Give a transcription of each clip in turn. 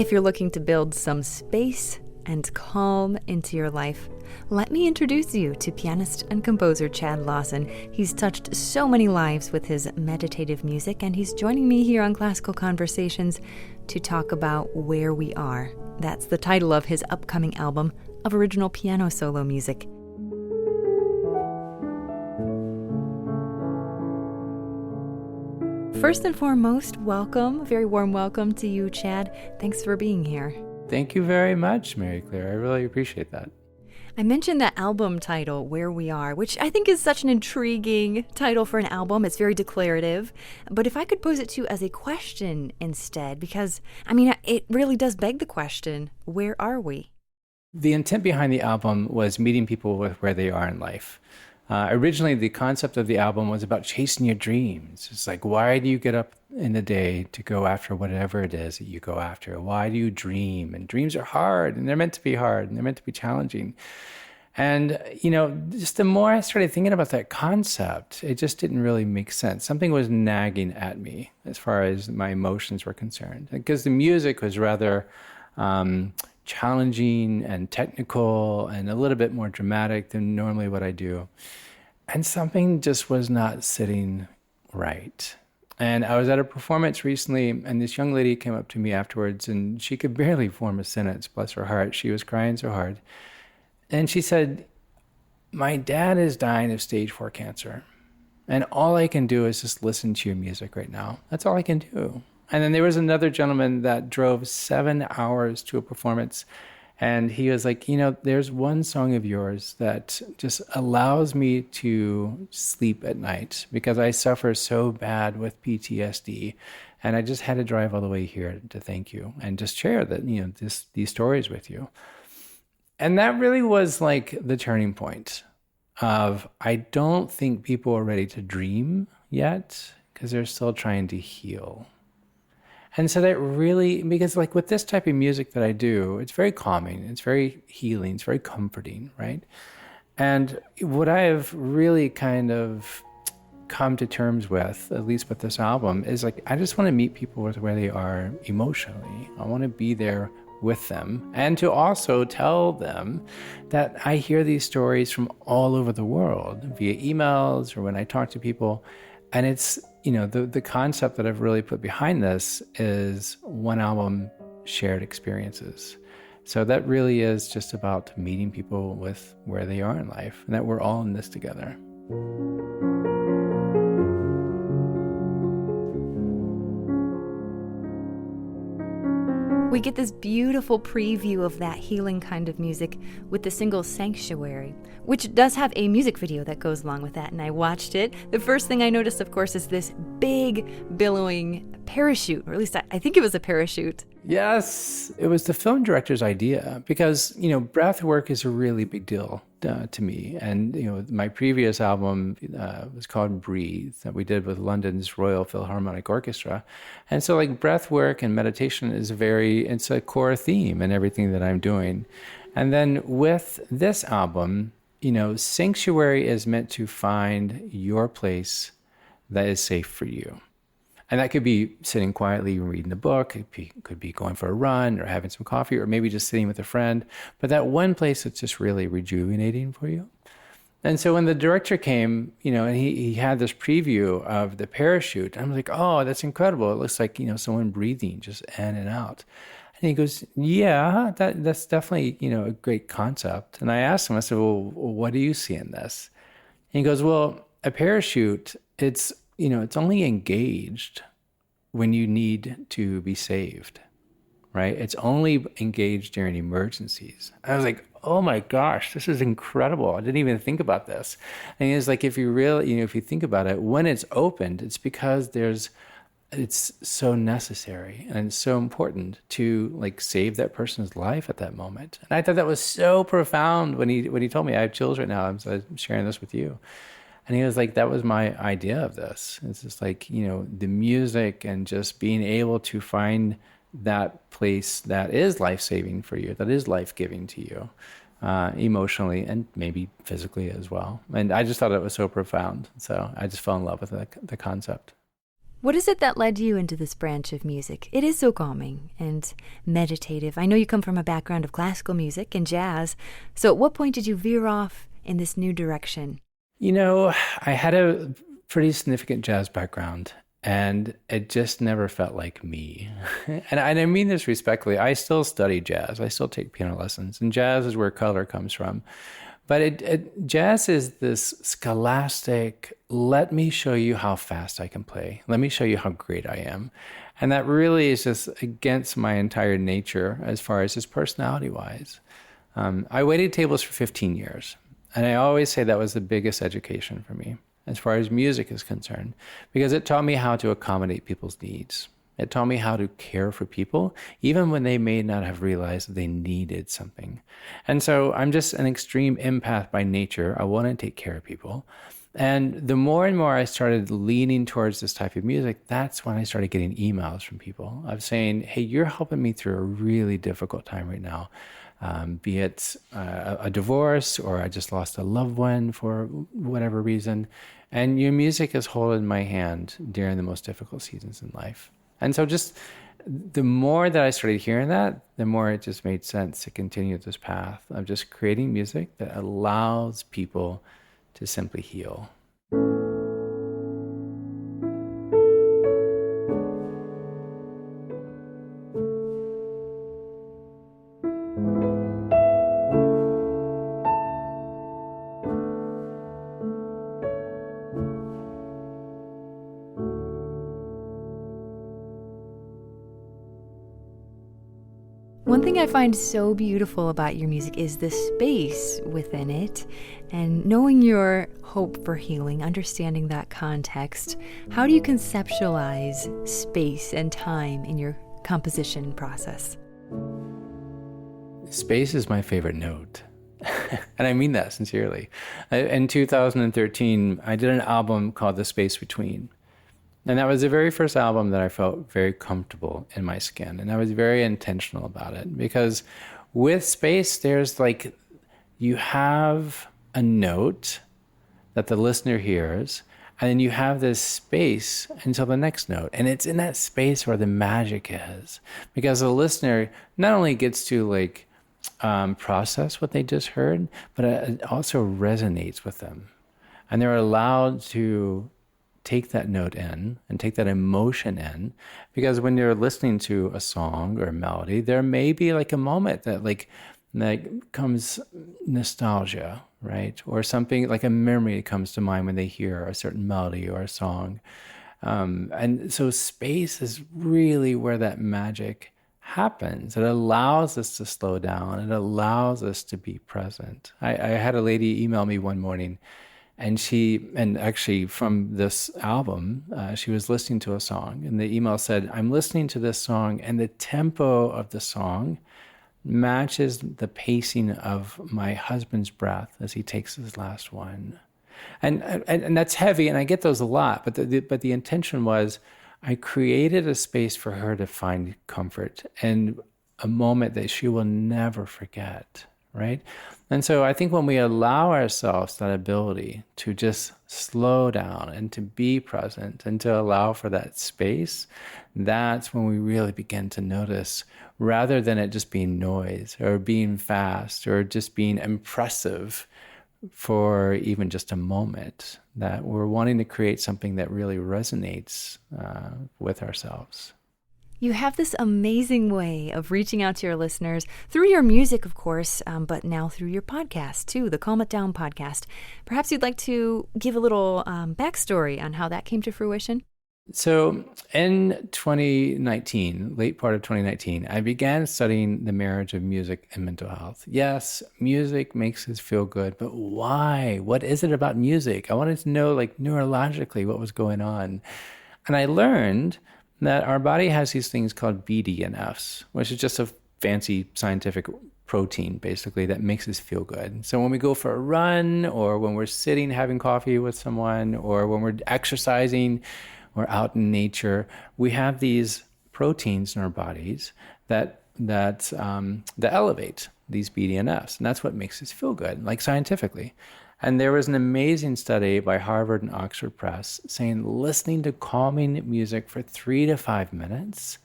If you're looking to build some space and calm into your life, let me introduce you to pianist and composer Chad Lawson. He's touched so many lives with his meditative music, and he's joining me here on Classical Conversations to talk about Where We Are. That's the title of his upcoming album of original piano solo music. First and foremost, welcome, a very warm welcome to you, Chad. Thanks for being here. Thank you very much, Mary Claire. I really appreciate that. I mentioned that album title, Where We Are, which I think is such an intriguing title for an album. It's very declarative. But if I could pose it to you as a question instead, because, it really does beg the question, where are we? The intent behind the album was meeting people with where they are in life. Originally, the concept of the album was about chasing your dreams. It's like, why do you get up in the day to go after whatever it is that you go after? Why do you dream? And dreams are hard, and they're meant to be hard, and they're meant to be challenging. And, just the more I started thinking about that concept, it just didn't really make sense. Something was nagging at me as far as my emotions were concerned. Because the music was rather challenging and technical and a little bit more dramatic than normally what I do. And something just was not sitting right. And I was at a performance recently, and this young lady came up to me afterwards, and she could barely form a sentence, bless her heart. She was crying so hard. And she said, "My dad is dying of stage 4 cancer, and all I can do is just listen to your music right now. That's all I can do." And then there was another gentleman that drove 7 hours to a performance, and he was like, there's one song of yours that just allows me to sleep at night because I suffer so bad with PTSD. And I just had to drive all the way here to thank you and just share that, these stories with you. And that really was like the turning point of, I don't think people are ready to dream yet because they're still trying to heal. And so that really, because like with this type of music that I do, it's very calming, it's very healing, it's very comforting, right? And what I have really kind of come to terms with, at least with this album, is like, I just want to meet people with where they are emotionally. I want to be there with them and to also tell them that I hear these stories from all over the world via emails or when I talk to people. And it's, the concept that I've really put behind this is one album, shared experiences. So that really is just about meeting people with where they are in life and that we're all in this together. We get this beautiful preview of that healing kind of music with the single Sanctuary, which does have a music video that goes along with that, and I watched it. The first thing I noticed, of course, is this big billowing parachute, or at least I think it was a parachute. Yes, it was the film director's idea because, breath work is a really big deal to me. And, my previous album was called Breathe that we did with London's Royal Philharmonic Orchestra. And so like breath work and meditation is it's a core theme in everything that I'm doing. And then with this album, Sanctuary is meant to find your place that is safe for you. And that could be sitting quietly and reading a book. It could be going for a run or having some coffee or maybe just sitting with a friend. But that one place that's just really rejuvenating for you. And so when the director came, and he had this preview of the parachute, I'm like, oh, that's incredible. It looks like, someone breathing just in and out. And he goes, yeah, that's definitely, a great concept. And I asked him, I said, well, what do you see in this? And he goes, well, a parachute, it's only engaged when you need to be saved, right? It's only engaged during emergencies. I was like, oh my gosh, this is incredible. I didn't even think about this. And he was like, if you really, if you think about it, when it's opened, it's because it's so necessary and it's so important to like save that person's life at that moment. And I thought that was so profound when he told me. I have chills right now. I'm sharing this with you. And he was like, that was my idea of this. It's just like, the music and just being able to find that place that is life-saving for you, that is life-giving to you, emotionally and maybe physically as well. And I just thought it was so profound. So I just fell in love with the concept. What is it that led you into this branch of music? It is so calming and meditative. I know you come from a background of classical music and jazz. So at what point did you veer off in this new direction? I had a pretty significant jazz background, and it just never felt like me. And I mean this respectfully. I still study jazz. I still take piano lessons, and jazz is where color comes from. But jazz is this scholastic, let me show you how fast I can play. Let me show you how great I am. And that really is just against my entire nature as far as just personality-wise. I waited tables for 15 years. And I always say that was the biggest education for me as far as music is concerned, because it taught me how to accommodate people's needs. It taught me how to care for people, even when they may not have realized that they needed something. And so I'm just an extreme empath by nature. I want to take care of people. And the more and more I started leaning towards this type of music, that's when I started getting emails from people of saying, hey, you're helping me through a really difficult time right now. Be it a divorce, or I just lost a loved one for whatever reason. And your music is holding my hand during the most difficult seasons in life. And so just the more that I started hearing that, the more it just made sense to continue this path of just creating music that allows people to simply heal. One thing I find so beautiful about your music is the space within it, and knowing your hope for healing, understanding that context. How do you conceptualize space and time in your composition process? Space is my favorite note. And I mean that sincerely. In 2013, I did an album called The Space Between. And that was the very first album that I felt very comfortable in my skin. And I was very intentional about it, because with space, there's like, you have a note that the listener hears, and then you have this space until the next note. And it's in that space where the magic is, because the listener not only gets to process what they just heard, but it also resonates with them. And they're allowed to take that note in and take that emotion in, because when you're listening to a song or a melody, there may be like a moment that comes nostalgia, right? Or something like a memory comes to mind when they hear a certain melody or a song. And so space is really where that magic happens. It allows us to slow down. It allows us to be present. I had a lady email me one morning, and actually from this album, she was listening to a song, and the email said, I'm listening to this song, and the tempo of the song matches the pacing of my husband's breath as he takes his last one. And that's heavy, and I get those a lot, but the intention was, I created a space for her to find comfort and a moment that she will never forget, right? And so I think when we allow ourselves that ability to just slow down and to be present and to allow for that space, that's when we really begin to notice, rather than it just being noise or being fast or just being impressive for even just a moment, that we're wanting to create something that really resonates with ourselves. You have this amazing way of reaching out to your listeners through your music, of course, but now through your podcast, too, the Calm It Down podcast. Perhaps you'd like to give a little backstory on how that came to fruition? So in 2019, late part of 2019, I began studying the marriage of music and mental health. Yes, music makes us feel good, but why? What is it about music? I wanted to know, neurologically, what was going on. And I learned that our body has these things called BDNFs, which is just a fancy scientific protein, basically, that makes us feel good. So when we go for a run, or when we're sitting having coffee with someone, or when we're exercising or out in nature, we have these proteins in our bodies that elevate these BDNFs, and that's what makes us feel good, like scientifically. And there was an amazing study by Harvard and Oxford Press saying listening to calming music for 3 to 5 minutes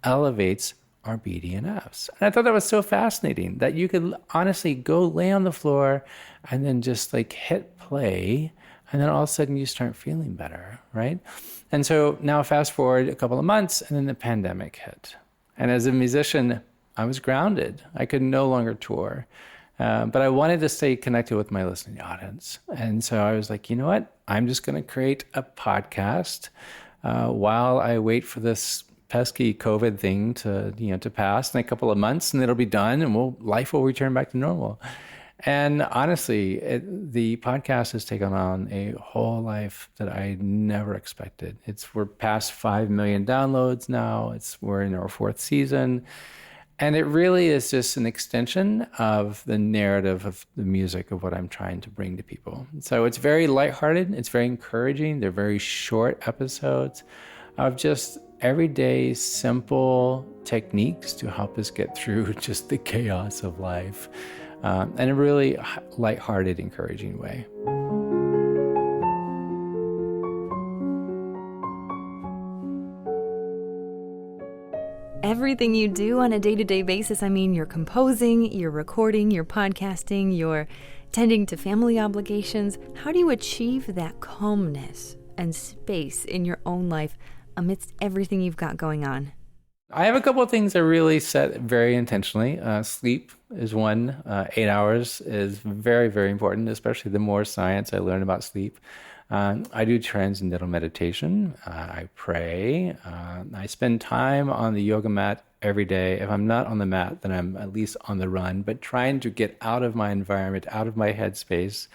elevates our BDNFs. And I thought that was so fascinating that you could honestly go lay on the floor and then just like hit play, and then all of a sudden you start feeling better, right? And so now fast forward a couple of months, and then the pandemic hit. And as a musician, I was grounded. I could no longer tour. But I wanted to stay connected with my listening audience. And so I was like, you know what? I'm just going to create a podcast while I wait for this pesky COVID thing to pass in a couple of months, and it'll be done, and life will return back to normal. And honestly, the podcast has taken on a whole life that I never expected. We're past 5 million downloads now. We're in our 4th season. And it really is just an extension of the narrative of the music of what I'm trying to bring to people. So it's very lighthearted. It's very encouraging. They're very short episodes of just everyday, simple techniques to help us get through just the chaos of life in a really lighthearted, encouraging way. Everything you do on a day-to-day basis, I mean, you're composing, you're recording, you're podcasting, you're tending to family obligations. How do you achieve that calmness and space in your own life amidst everything you've got going on? I have a couple of things I really set very intentionally. Sleep is one. 8 hours is very, very important, especially the more science I learn about sleep. I do transcendental meditation. I pray. I spend time on the yoga mat every day. If I'm not on the mat, then I'm at least on the run, but trying to get out of my environment, out of my headspace.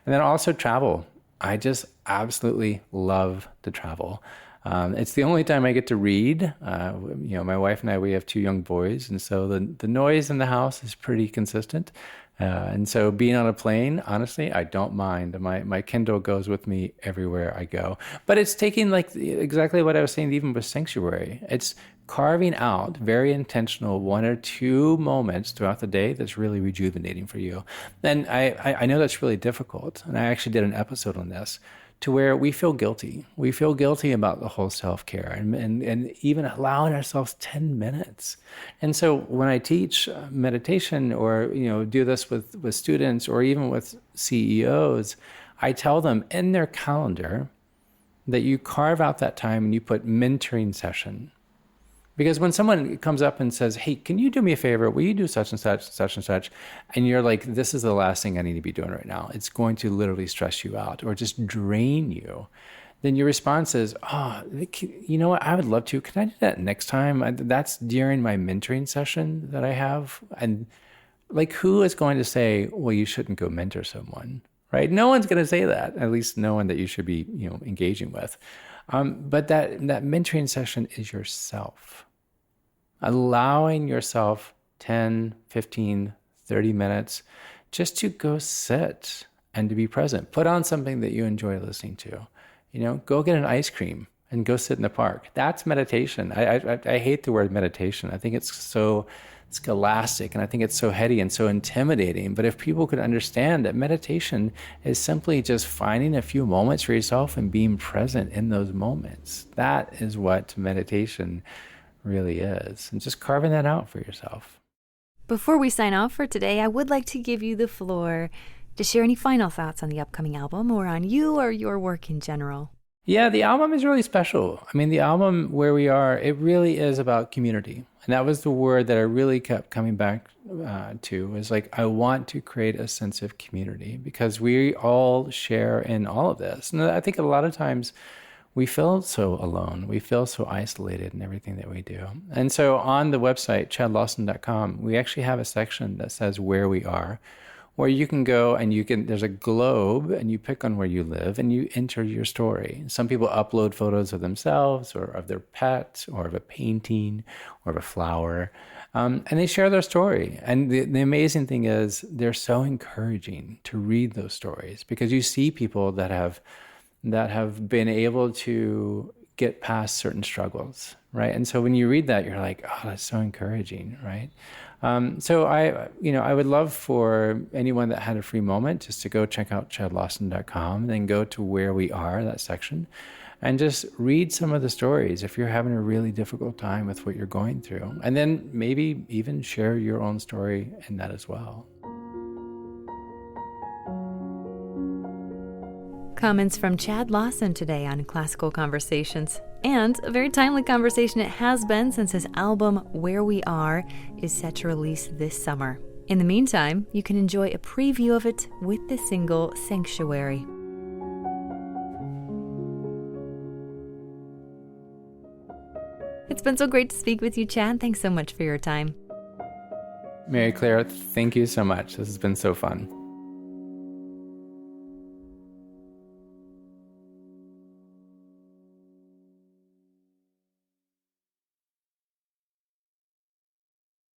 And then also travel. I just absolutely love to travel. It's the only time I get to read. My wife and I, we have 2 young boys, and so the noise in the house is pretty consistent. And so being on a plane, honestly, I don't mind. My Kindle goes with me everywhere I go. But it's taking exactly what I was saying even with Sanctuary. It's carving out very intentional 1 or 2 moments throughout the day that's really rejuvenating for you. And I know that's really difficult. And I actually did an episode on this, to where we feel guilty. We feel guilty about the whole self-care and even allowing ourselves 10 minutes. And so when I teach meditation or do this with students or even with CEOs, I tell them in their calendar that you carve out that time and you put mentoring session. Because when someone comes up and says, hey, can you do me a favor? Will you do such and such, such and such? And you're like, this is the last thing I need to be doing right now. It's going to literally stress you out or just drain you. Then your response is, oh, you know what? I would love to. Can I do that next time? That's during my mentoring session that I have. And who is going to say, well, you shouldn't go mentor someone, right? No one's going to say that, at least no one that you should be engaging with. But that mentoring session is yourself. Allowing yourself 10, 15, 30 minutes just to go sit and to be present. Put on something that you enjoy listening to. Go get an ice cream and go sit in the park. That's meditation. I hate the word meditation. I think it's so scholastic and I think it's so heady and so intimidating. But if people could understand that meditation is simply just finding a few moments for yourself and being present in those moments, that is what meditation really is. And just carving that out for yourself. Before we sign off for today, I would like to give you the floor to share any final thoughts on the upcoming album or on you or your work in general. Yeah, the album is really special. I mean, the album Where We Are, it really is about community. And that was the word that I really kept coming back to, was I want to create a sense of community because we all share in all of this. And I think a lot of times we feel so alone. We feel so isolated in everything that we do. And so on the website, chadlawson.com, we actually have a section that says Where We Are, where you can go and there's a globe and you pick on where you live and you enter your story. Some people upload photos of themselves or of their pet or of a painting or of a flower, and they share their story. And the amazing thing is they're so encouraging to read those stories because you see people that have been able to get past certain struggles, right? And so when you read that, you're like, oh, that's so encouraging, right? So I would love for anyone that had a free moment just to go check out chadlawson.com, then go to Where We Are, that section, and just read some of the stories if you're having a really difficult time with what you're going through. And then maybe even share your own story in that as well. Comments from Chad Lawson today on Classical Conversations. And a very timely conversation it has been, since his album Where We Are is set to release this summer. In the meantime, you can enjoy a preview of it with the single Sanctuary. It's been so great to speak with you, Chad. Thanks so much for your time. Mary Claire, thank you so much. This has been so fun.